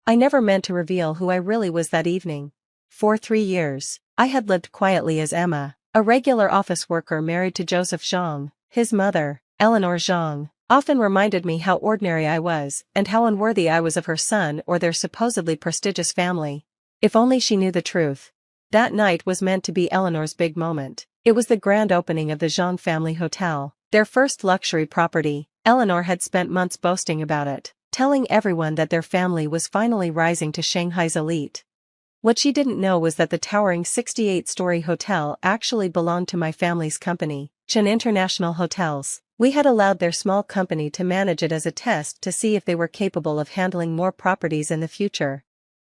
I never meant to reveal who I really was that evening. For 3 years, I had lived quietly as Emma, a regular office worker married to Joseph Zhang. His mother, Eleanor Zhang, often reminded me how ordinary I was and how unworthy I was of her son or their supposedly prestigious family. If only she knew the truth. That night was meant to be Eleanor's big moment. It was the grand opening of the Zhang family hotel, their first luxury property. Eleanor had spent months boasting about it, telling everyone that their family was finally rising to Shanghai's elite. What she didn't know was that the towering 68-story hotel actually belonged to my family's company, Chen International Hotels. We had allowed their small company to manage it as a test to see if they were capable of handling more properties in the future.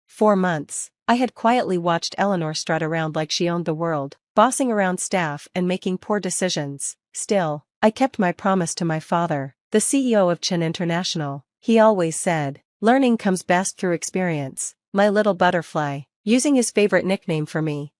For months, I had quietly watched Eleanor strut around like she owned the world, bossing around staff and making poor decisions. Still, I kept my promise to my father, the CEO of Chen International. He always said, "Learning comes best through experience, my little butterfly," using his favorite nickname for me.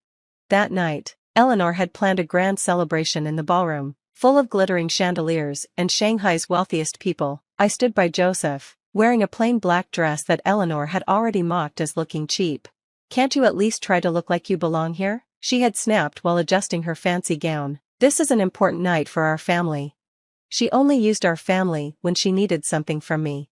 That night, Eleanor had planned a grand celebration in the ballroom, full of glittering chandeliers and Shanghai's wealthiest people. I stood by Joseph, wearing a plain black dress that Eleanor had already mocked as looking cheap. "Can't you at least try to look like you belong here?" she had snapped while adjusting her fancy gown. "This is an important night for our family." She only used our family when she needed something from me.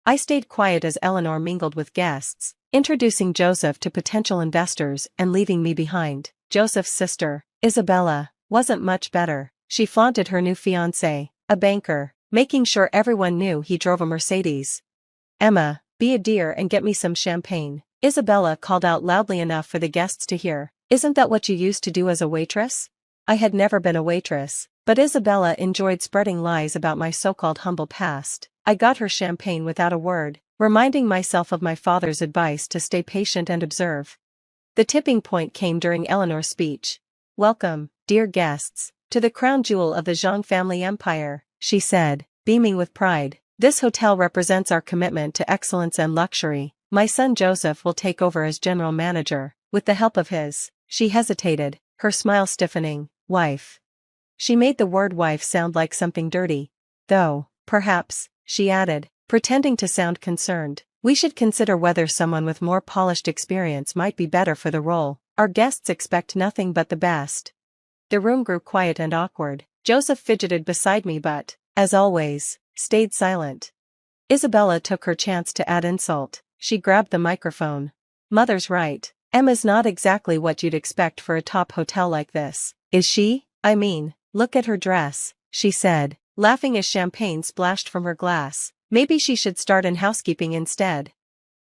I stayed quiet as Eleanor mingled with guests, introducing Joseph to potential investors and leaving me behind. Joseph's sister, Isabella, wasn't much better. She flaunted her new fiancé, a banker, making sure everyone knew he drove a Mercedes. "Emma, be a dear and get me some champagne," Isabella called out loudly enough for the guests to hear. "Isn't that what you used to do as a waitress?" I had never been a waitress, but Isabella enjoyed spreading lies about my so-called humble past. I got her champagne without a word, reminding myself of my father's advice to stay patient and observe. The tipping point came during Eleanor's speech. "Welcome, dear guests, to the crown jewel of the Zhang family empire," she said, beaming with pride. "This hotel represents our commitment to excellence and luxury. My son Joseph will take over as general manager, with the help of his," she hesitated, her smile stiffening, "wife." She made the word wife sound like something dirty. "Though, perhaps," she added, pretending to sound concerned, "we should consider whether someone with more polished experience might be better for the role. Our guests expect nothing but the best." The room grew quiet and awkward. Joseph fidgeted beside me but, as always, stayed silent. Isabella took her chance to add insult. She grabbed the microphone. "Mother's right. Emma's not exactly what you'd expect for a top hotel like this, is she? I mean, look at her dress," she said, laughing as champagne splashed from her glass. "Maybe she should start in housekeeping instead."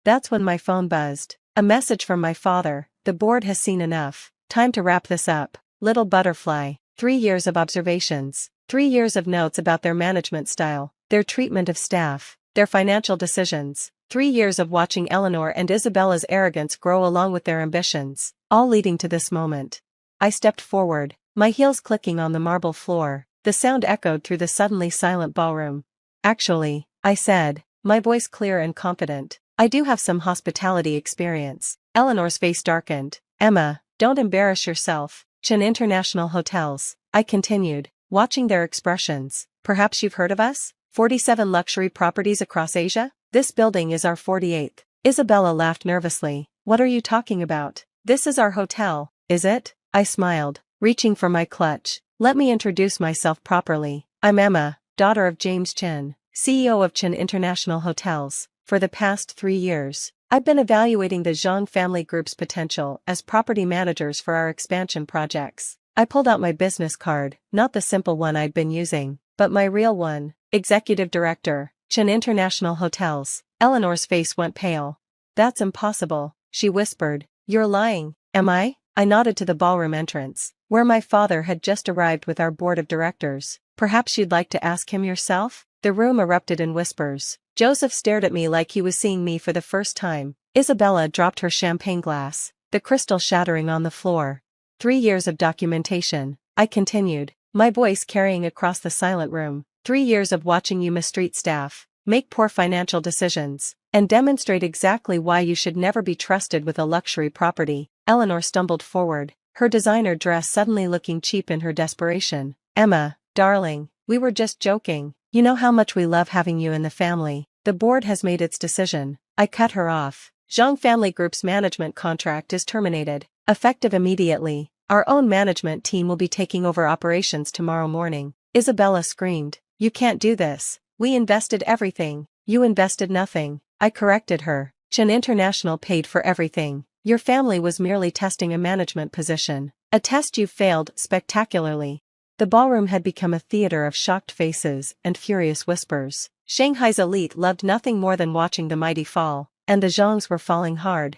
That's when my phone buzzed. A message from my father. "The board has seen enough. Time to wrap this up. Little butterfly." 3 years of observations. 3 years of notes about their management style, their treatment of staff, their financial decisions. 3 years of watching Eleanor and Isabella's arrogance grow along with their ambitions, all leading to this moment. I stepped forward, my heels clicking on the marble floor. The sound echoed through the suddenly silent ballroom. "Actually," I said, my voice clear and confident, "I do have some hospitality experience." Eleanor's face darkened. "Emma, don't embarrass yourself." "Chen International Hotels," I continued, watching their expressions. "Perhaps you've heard of us? 47 luxury properties across Asia? This building is our 48th. Isabella laughed nervously. "What are you talking about? This is our hotel, is it?" I smiled, reaching for my clutch. "Let me introduce myself properly. I'm Emma, daughter of James Chen, CEO of Chen International Hotels. For the past 3 years, I've been evaluating the Zhang family group's potential as property managers for our expansion projects." I pulled out my business card, not the simple one I'd been using, but my real one. "Executive Director, Chen International Hotels." Eleanor's face went pale. "That's impossible," she whispered. "You're lying." "Am I?" I nodded to the ballroom entrance, where my father had just arrived with our board of directors. "Perhaps you'd like to ask him yourself?" The room erupted in whispers. Joseph stared at me like he was seeing me for the first time. Isabella dropped her champagne glass, the crystal shattering on the floor. 3 years of documentation, I continued, my voice carrying across the silent room. 3 years of watching you mistreat staff, make poor financial decisions, and demonstrate exactly why you should never be trusted with a luxury property. Eleanor stumbled forward, her designer dress suddenly looking cheap in her desperation. "Emma, darling, we were just joking. You know how much we love having you in the family. The board has made its decision." I cut her off. Zhang Family Group's management contract is terminated, effective immediately. Our own management team will be taking over operations tomorrow morning. Isabella screamed. You can't do this. We invested everything. You invested nothing. I corrected her. Chen International paid for everything. Your family was merely testing a management position. A test you failed spectacularly. The ballroom had become a theater of shocked faces and furious whispers. Shanghai's elite loved nothing more than watching the mighty fall, and the Zhangs were falling hard.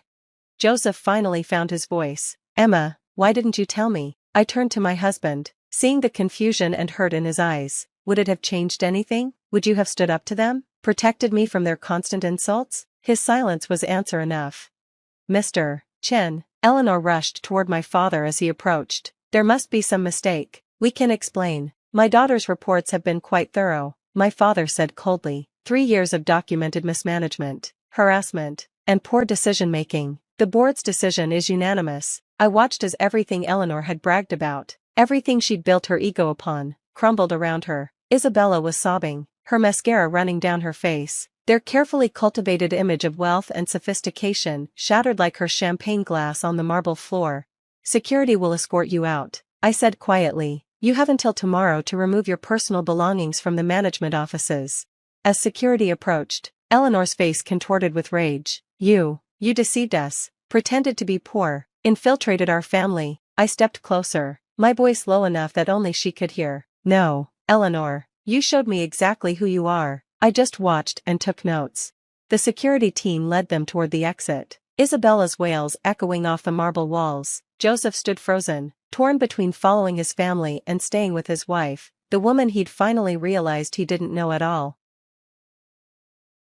Joseph finally found his voice. Emma, why didn't you tell me? I turned to my husband, seeing the confusion and hurt in his eyes. Would it have changed anything? Would you have stood up to them? Protected me from their constant insults? His silence was answer enough. Mr. Chen, Eleanor rushed toward my father as he approached. There must be some mistake. We can explain. My daughter's reports have been quite thorough, my father said coldly. 3 years of documented mismanagement, harassment, and poor decision-making. The board's decision is unanimous. I watched as everything Eleanor had bragged about, everything she'd built her ego upon, crumbled around her. Isabella was sobbing, her mascara running down her face. Their carefully cultivated image of wealth and sophistication shattered like her champagne glass on the marble floor. Security will escort you out, I said quietly. You have until tomorrow to remove your personal belongings from the management offices. As security approached, Eleanor's face contorted with rage. You deceived us, pretended to be poor, infiltrated our family. I stepped closer, my voice low enough that only she could hear. No, Eleanor, you showed me exactly who you are. I just watched and took notes. The security team led them toward the exit, Isabella's wails echoing off the marble walls. Joseph stood frozen, torn between following his family and staying with his wife, the woman he'd finally realized he didn't know at all.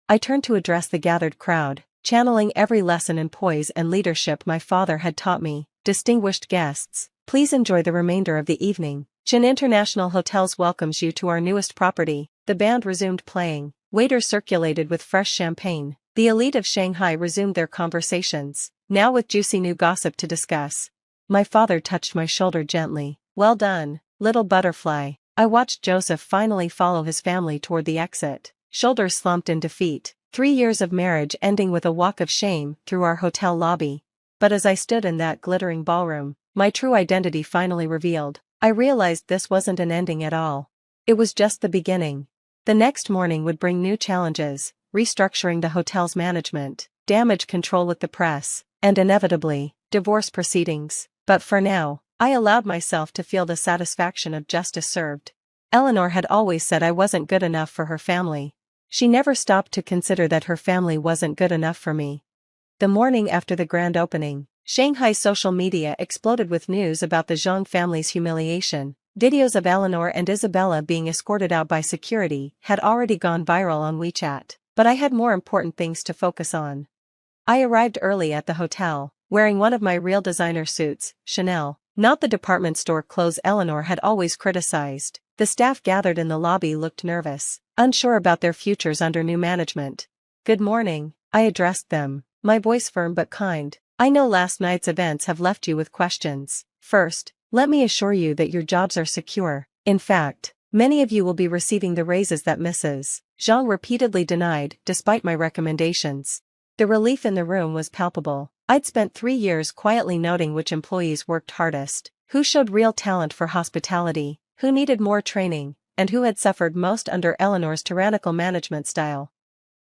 I turned to address the gathered crowd, channeling every lesson in poise and leadership my father had taught me. Distinguished guests, please enjoy the remainder of the evening. Chen International Hotels welcomes you to our newest property. The band resumed playing, waiters circulated with fresh champagne. The elite of Shanghai resumed their conversations, now with juicy new gossip to discuss. My father touched my shoulder gently. Well done, little butterfly. I watched Joseph finally follow his family toward the exit, shoulders slumped in defeat. 3 years of marriage ending with a walk of shame through our hotel lobby. But as I stood in that glittering ballroom, my true identity finally revealed, I realized this wasn't an ending at all. It was just the beginning. The next morning would bring new challenges, restructuring the hotel's management, damage control with the press, and inevitably, divorce proceedings. But for now, I allowed myself to feel the satisfaction of justice served. Eleanor had always said I wasn't good enough for her family. She never stopped to consider that her family wasn't good enough for me. The morning after the grand opening, Shanghai social media exploded with news about the Zhang family's humiliation. Videos of Eleanor and Isabella being escorted out by security had already gone viral on WeChat, but I had more important things to focus on. I arrived early at the hotel, wearing one of my real designer suits, Chanel, not the department store clothes Eleanor had always criticized. The staff gathered in the lobby looked nervous, unsure about their futures under new management. Good morning, I addressed them, my voice firm but kind. I know last night's events have left you with questions. First, let me assure you that your jobs are secure. In fact, many of you will be receiving the raises that Mrs. Zhang repeatedly denied, despite my recommendations. The relief in the room was palpable. I'd spent 3 years quietly noting which employees worked hardest, who showed real talent for hospitality, who needed more training, and who had suffered most under Eleanor's tyrannical management style.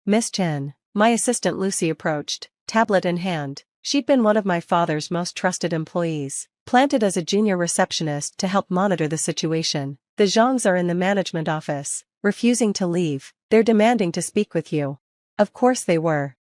Miss Chen, my assistant Lucy approached, tablet in hand. She'd been one of my father's most trusted employees, planted as a junior receptionist to help monitor the situation. The Zhangs are in the management office, refusing to leave. They're demanding to speak with you. Of course they were.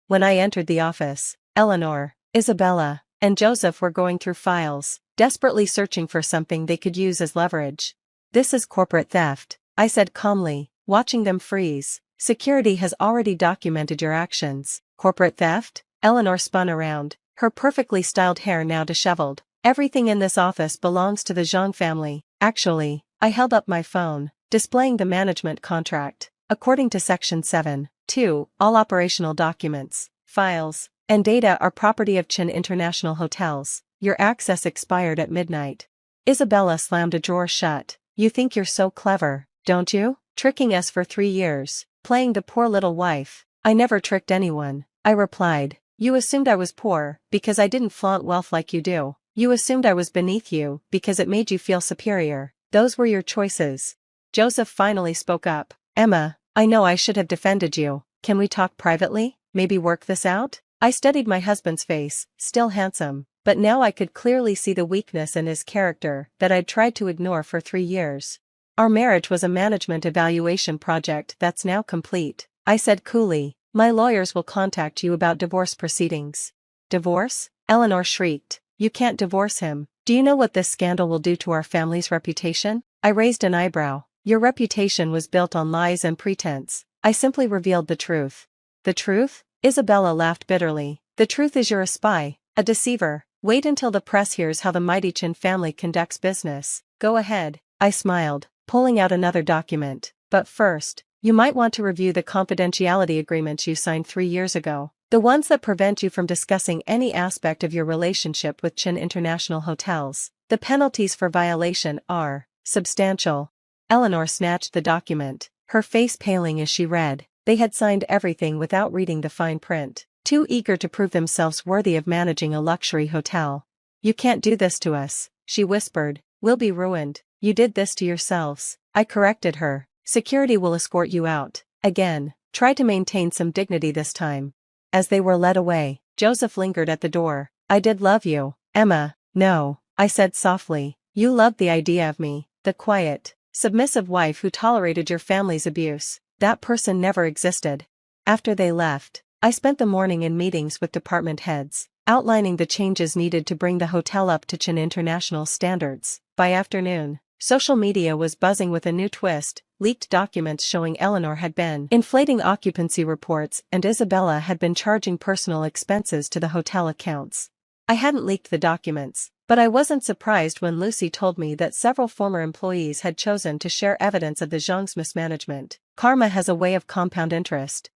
When I entered the office, Eleanor, Isabella, and Joseph were going through files, desperately searching for something they could use as leverage. This is corporate theft, I said calmly, watching them freeze. Security has already documented your actions. Corporate theft? Eleanor spun around, her perfectly styled hair now disheveled. Everything in this office belongs to the Zhang family. Actually, I held up my phone, displaying the management contract. According to Section 7(2), all operational documents, files, and data are property of Chen International Hotels. Your access expired at midnight. Isabella slammed a drawer shut. You think you're so clever, don't you? Tricking us for 3 years, playing the poor little wife. I never tricked anyone, I replied. You assumed I was poor, because I didn't flaunt wealth like you do. You assumed I was beneath you, because it made you feel superior. Those were your choices. Joseph finally spoke up. Emma, I know I should have defended you. Can we talk privately? Maybe work this out? I studied my husband's face, still handsome, but now I could clearly see the weakness in his character that I'd tried to ignore for 3 years. Our marriage was a management evaluation project that's now complete, I said coolly. My lawyers will contact you about divorce proceedings. Divorce? Eleanor shrieked. You can't divorce him. Do you know what this scandal will do to our family's reputation? I raised an eyebrow. Your reputation was built on lies and pretense. I simply revealed the truth. The truth? Isabella laughed bitterly. The truth is you're a spy, a deceiver. Wait until the press hears how the mighty Chin family conducts business. Go ahead, I smiled, pulling out another document. But first, you might want to review the confidentiality agreements you signed 3 years ago. The ones that prevent you from discussing any aspect of your relationship with Chin International Hotels. The penalties for violation are substantial. Eleanor snatched the document, her face paling as she read. They had signed everything without reading the fine print, too eager to prove themselves worthy of managing a luxury hotel. You can't do this to us, she whispered. We'll be ruined. You did this to yourselves. I corrected her. Security will escort you out. Again, try to maintain some dignity this time. As they were led away, Joseph lingered at the door. I did love you, Emma. No, I said softly. You loved the idea of me, the quiet, submissive wife who tolerated your family's abuse. That person never existed. After they left, I spent the morning in meetings with department heads, outlining the changes needed to bring the hotel up to Chin International standards. By afternoon, social media was buzzing with a new twist. Leaked documents showing Eleanor had been inflating occupancy reports and Isabella had been charging personal expenses to the hotel accounts. I hadn't leaked the documents, but I wasn't surprised when Lucy told me that several former employees had chosen to share evidence of the Zhang's mismanagement. Karma has a way of compound interest.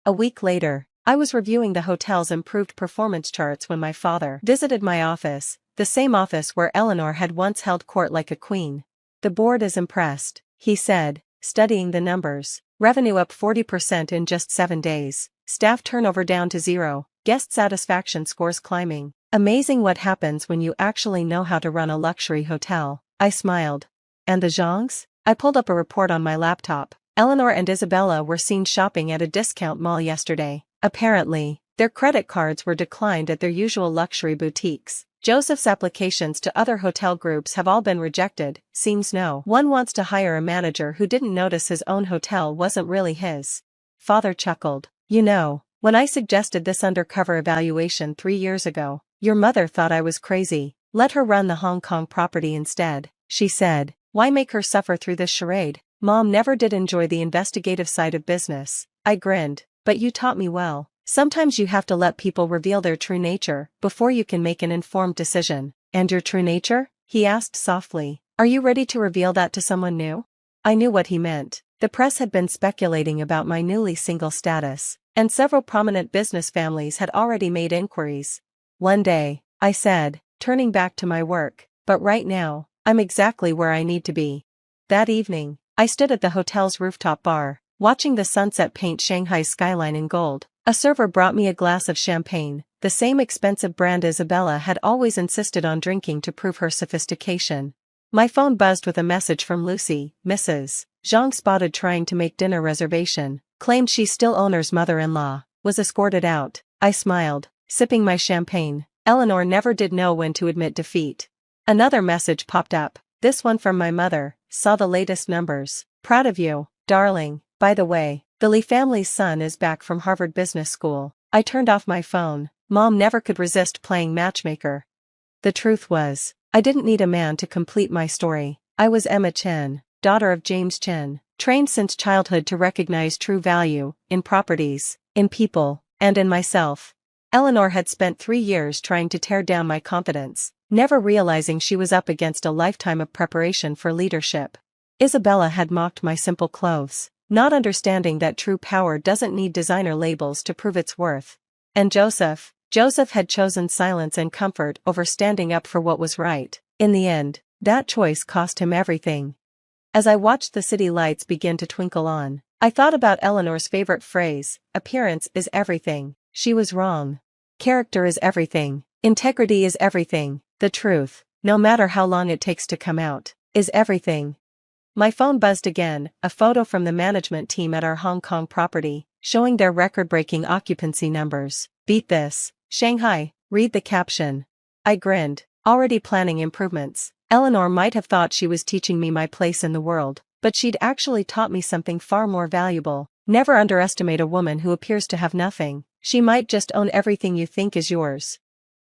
A week later, I was reviewing the hotel's improved performance charts when my father visited my office, the same office where Eleanor had once held court like a queen. The board is impressed, he said, studying the numbers. Revenue up 40% in just 7 days, staff turnover down to 0, guest satisfaction scores climbing. Amazing what happens when you actually know how to run a luxury hotel, I smiled. And the Zhangs? I pulled up a report on my laptop. Eleanor and Isabella were seen shopping at a discount mall yesterday. Apparently, their credit cards were declined at their usual luxury boutiques. Joseph's applications to other hotel groups have all been rejected. Seems no one wants to hire a manager who didn't notice his own hotel wasn't really his. Father chuckled. You know, when I suggested this undercover evaluation 3 years ago, your mother thought I was crazy. Let her run the Hong Kong property instead, she said. Why make her suffer through this charade? Mom never did enjoy the investigative side of business. I grinned. But you taught me well. Sometimes you have to let people reveal their true nature before you can make an informed decision. And your true nature? He asked softly. Are you ready to reveal that to someone new? I knew what he meant. The press had been speculating about my newly single status, and several prominent business families had already made inquiries. One day, I said, turning back to my work, but right now, I'm exactly where I need to be. That evening, I stood at the hotel's rooftop bar, watching the sunset paint Shanghai's skyline in gold. A server brought me a glass of champagne, the same expensive brand Isabella had always insisted on drinking to prove her sophistication. My phone buzzed with a message from Lucy. Mrs. Zhang spotted trying to make dinner reservation, claimed she's still owner's mother-in-law, was escorted out. I smiled, sipping my champagne. Eleanor never did know when to admit defeat. Another message popped up, this one from my mother. Saw the latest numbers. Proud of you, darling. By the way, the Lee family's son is back from Harvard Business School. I turned off my phone. Mom never could resist playing matchmaker. The truth was, I didn't need a man to complete my story. I was Emma Chen, daughter of James Chen, trained since childhood to recognize true value in properties, in people, and in myself. Eleanor had spent 3 years trying to tear down my confidence, never realizing she was up against a lifetime of preparation for leadership. Isabella had mocked my simple clothes, not understanding that true power doesn't need designer labels to prove its worth. And Joseph had chosen silence and comfort over standing up for what was right. In the end, that choice cost him everything. As I watched the city lights begin to twinkle on, I thought about Eleanor's favorite phrase, appearance is everything. She was wrong. Character is everything. Integrity is everything. The truth, no matter how long it takes to come out, is everything. My phone buzzed again, a photo from the management team at our Hong Kong property, showing their record-breaking occupancy numbers. Beat this. Shanghai, read the caption. I grinned, already planning improvements. Eleanor might have thought she was teaching me my place in the world, but she'd actually taught me something far more valuable. Never underestimate a woman who appears to have nothing. She might just own everything you think is yours.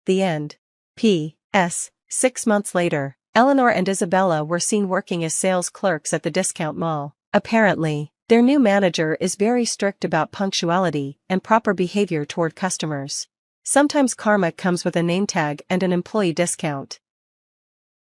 The end. P.S. 6 months later, Eleanor and Isabella were seen working as sales clerks at the discount mall. Apparently, their new manager is very strict about punctuality and proper behavior toward customers. Sometimes karma comes with a name tag and an employee discount.